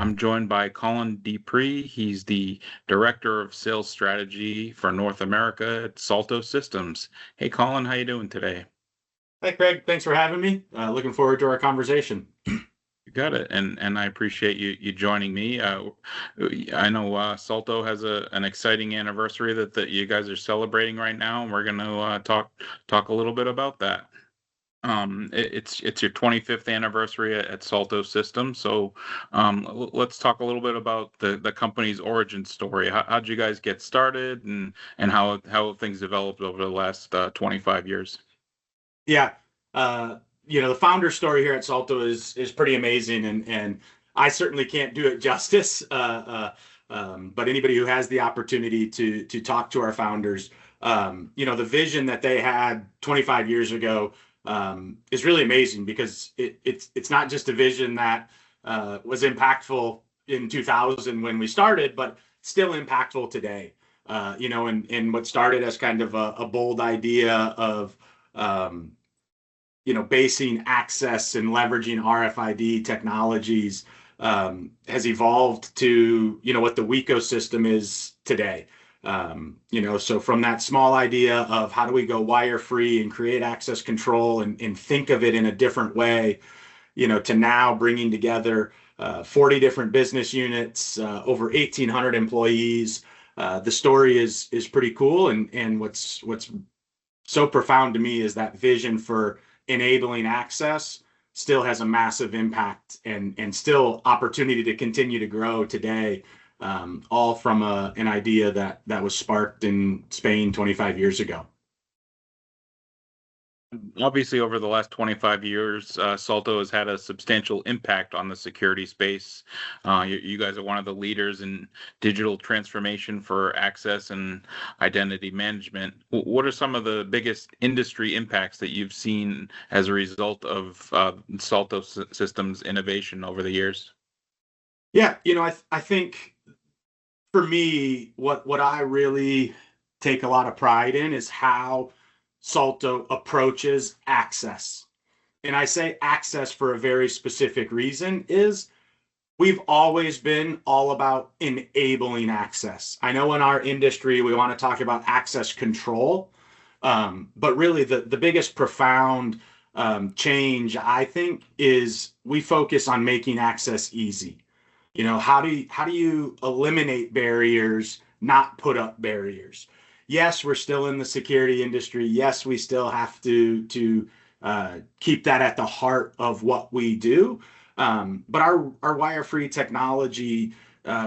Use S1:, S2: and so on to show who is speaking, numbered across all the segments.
S1: I'm joined by Colin DePree. He's the Director of Sales Strategy for North America at Salto Systems. Hey, Colin, how you doing today?
S2: Hi, Craig. Thanks for having me. Looking forward to our conversation.
S1: You got it, and I appreciate you joining me. I know Salto has an exciting anniversary that you guys are celebrating right now, and we're going to talk a little bit about that. It's your 25th anniversary at Salto Systems. So let's talk a little bit about the company's origin story. How'd you guys get started, and how have things developed over the last 25 years?
S2: Yeah, uh, the founder story here at Salto is pretty amazing, and I certainly can't do it justice. But anybody who has the opportunity to talk to our founders, the vision that they had 25 years ago is really amazing because it's not just a vision that was impactful in 2000 when we started, but still impactful today. And what started as kind of a bold idea of um, basing access and leveraging RFID technologies has evolved to, what the ecosystem is today. So from that small idea of how do we go wire free and create access control and think of it in a different way, to now bringing together 40 different business units, over 1,800 employees. The story is pretty cool, and what's so profound to me is that vision for enabling access still has a massive impact and still opportunity to continue to grow today, all from an idea that was sparked in Spain 25 years ago.
S1: Obviously, over the last 25 years, Salto has had a substantial impact on the security space. You guys are one of the leaders in digital transformation for access and identity management. What are some of the biggest industry impacts that you've seen as a result of Salto Systems innovation over the years?
S2: Yeah, I think for me, what I really take a lot of pride in is how Salto approaches access. And I say access for a very specific reason is we've always been all about enabling access. I know in our industry we want to talk about access control, but really the biggest profound change I think is we focus on making access easy. How do you eliminate barriers, not put up barriers? Yes, we're still in the security industry. Yes, we still have to keep that at the heart of what we do. But our wire-free technology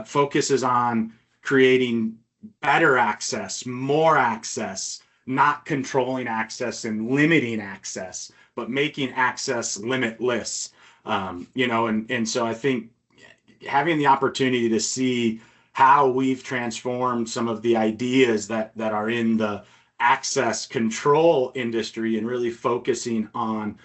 S2: focuses on creating better access, more access, not controlling access and limiting access, but making access limitless. And so I think having the opportunity to see how we've transformed some of the ideas that are in the access control industry and really focusing on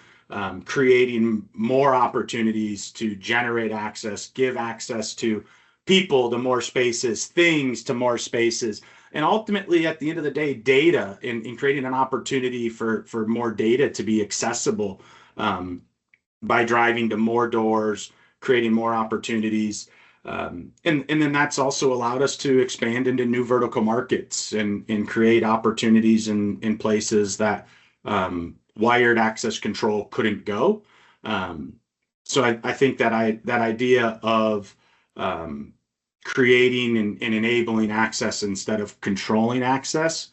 S2: creating more opportunities to generate access, give access to people to more spaces, things to more spaces, and ultimately at the end of the day, data in creating an opportunity for more data to be accessible by driving to more doors, creating more opportunities. And then that's also allowed us to expand into new vertical markets and create opportunities in places that wired access control couldn't go. Um, so I think that idea of creating and enabling access instead of controlling access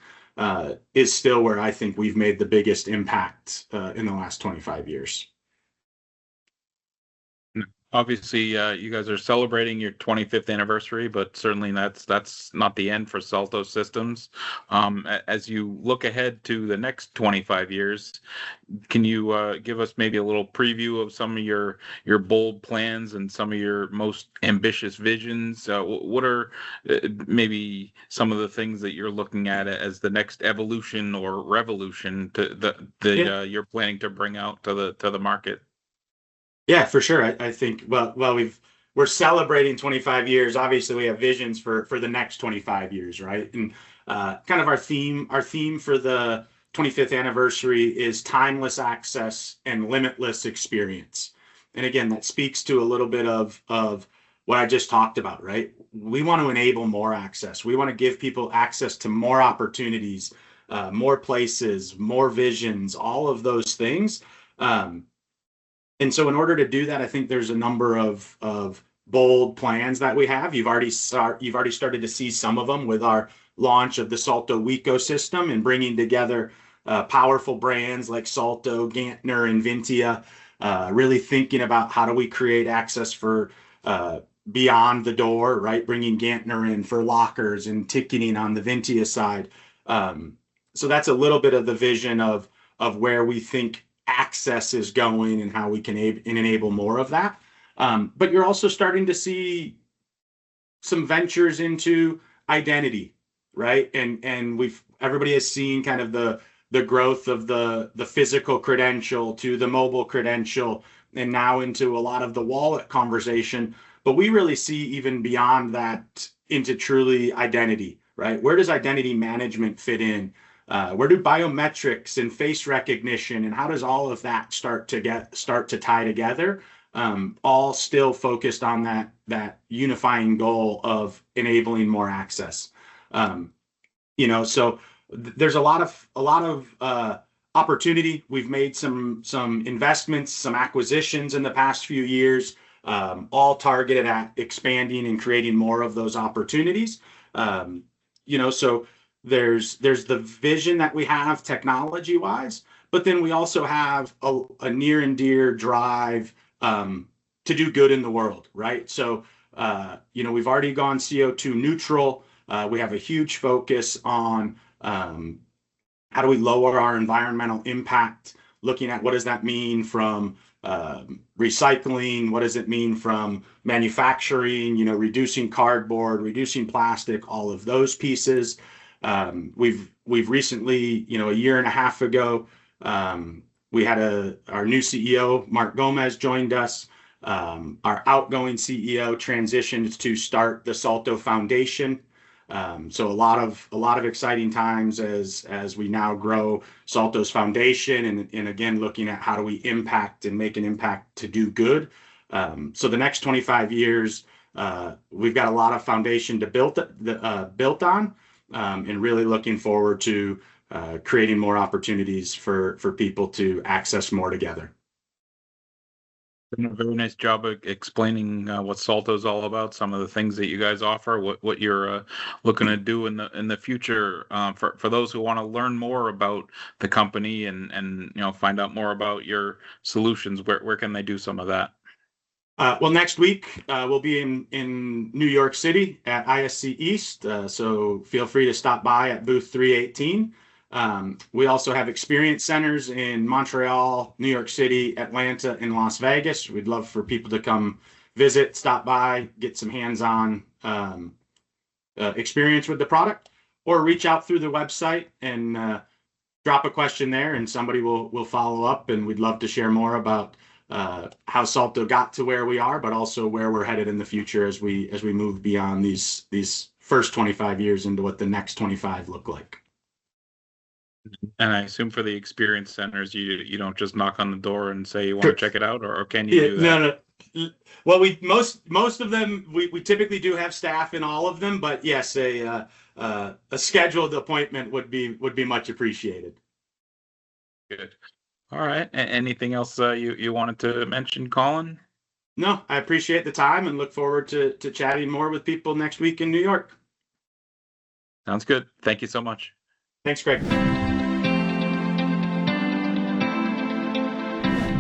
S2: is still where I think we've made the biggest impact in the last 25 years.
S1: Obviously, you guys are celebrating your 25th anniversary, but certainly that's not the end for Salto Systems. As you look ahead to the next 25 years, can you give us maybe a little preview of some of your bold plans and some of your most ambitious visions? What are maybe some of the things that you're looking at as the next evolution or revolution to
S2: Yeah.
S1: the you're planning to bring out to the market?
S2: Yeah, for sure. I think well we're celebrating 25 years. Obviously, we have visions for the next 25 years, right? And kind of our theme for the 25th anniversary is timeless access and limitless experience. And again, that speaks to a little bit of what I just talked about, right? We want to enable more access. We want to give people access to more opportunities, more places, more visions, all of those things. Um, and so in order to do that, I think there's a number of bold plans that we have. You've already started to see some of them with our launch of the Salto ecosystem and bringing together powerful brands like Salto, Gantner, and Vintia. Really thinking about how do we create access for beyond the door, right? Bringing Gantner in for lockers and ticketing on the Vintia side. So that's a little bit of the vision of where we think access is going and how we can enable more of that. But you're also starting to see some ventures into identity, right? And everybody has seen kind of the growth of the physical credential to the mobile credential, and now into a lot of the wallet conversation. But we really see even beyond that into truly identity, right? Where does identity management fit in? Where do biometrics and face recognition and how does all of that start to tie together? All still focused on that unifying goal of enabling more access. So there's a lot of opportunity. We've made some investments, some acquisitions in the past few years, all targeted at expanding and creating more of those opportunities. So there's the vision that we have technology wise, but then we also have a near and dear drive to do good in the world, right? So we've already gone CO2 neutral. We have a huge focus on how do we lower our environmental impact, looking at what does that mean from recycling, what does it mean from manufacturing, reducing cardboard, reducing plastic, all of those pieces. We've recently, a year and a half ago, we had our new CEO, Mark Gomez, joined us. Our outgoing CEO transitioned to start the Salto Foundation. So a lot of exciting times as we now grow Salto's foundation and again looking at how do we impact and make an impact to do good. So the next 25 years, we've got a lot of foundation to built on, and really looking forward to creating more opportunities for people to access more together.
S1: Done a very nice job of explaining what Salto is all about, some of the things that you guys offer, what you're looking to do in the future. For those who want to learn more about the company and find out more about your solutions, where can they do some of that?
S2: Well, next week we'll be in New York City at ISC East, so feel free to stop by at booth 318. We also have experience centers in Montreal, New York City, Atlanta, and Las Vegas. We'd love for people to come visit, stop by, get some hands-on experience with the product, or reach out through the website and drop a question there, and somebody will follow up. And we'd love to share more about how Salto got to where we are, but also where we're headed in the future as we move beyond these first 25 years into what the next 25 look like.
S1: And I assume for the experience centers, you don't just knock on the door and say you want to check it out, or can you do that?
S2: No. Well, most of them we typically do have staff in all of them, but yes, a scheduled appointment would be much appreciated.
S1: Good. All right. Anything else you wanted to mention, Colin?
S2: No, I appreciate the time and look forward to chatting more with people next week in New York.
S1: Sounds good. Thank you so much.
S2: Thanks, Greg.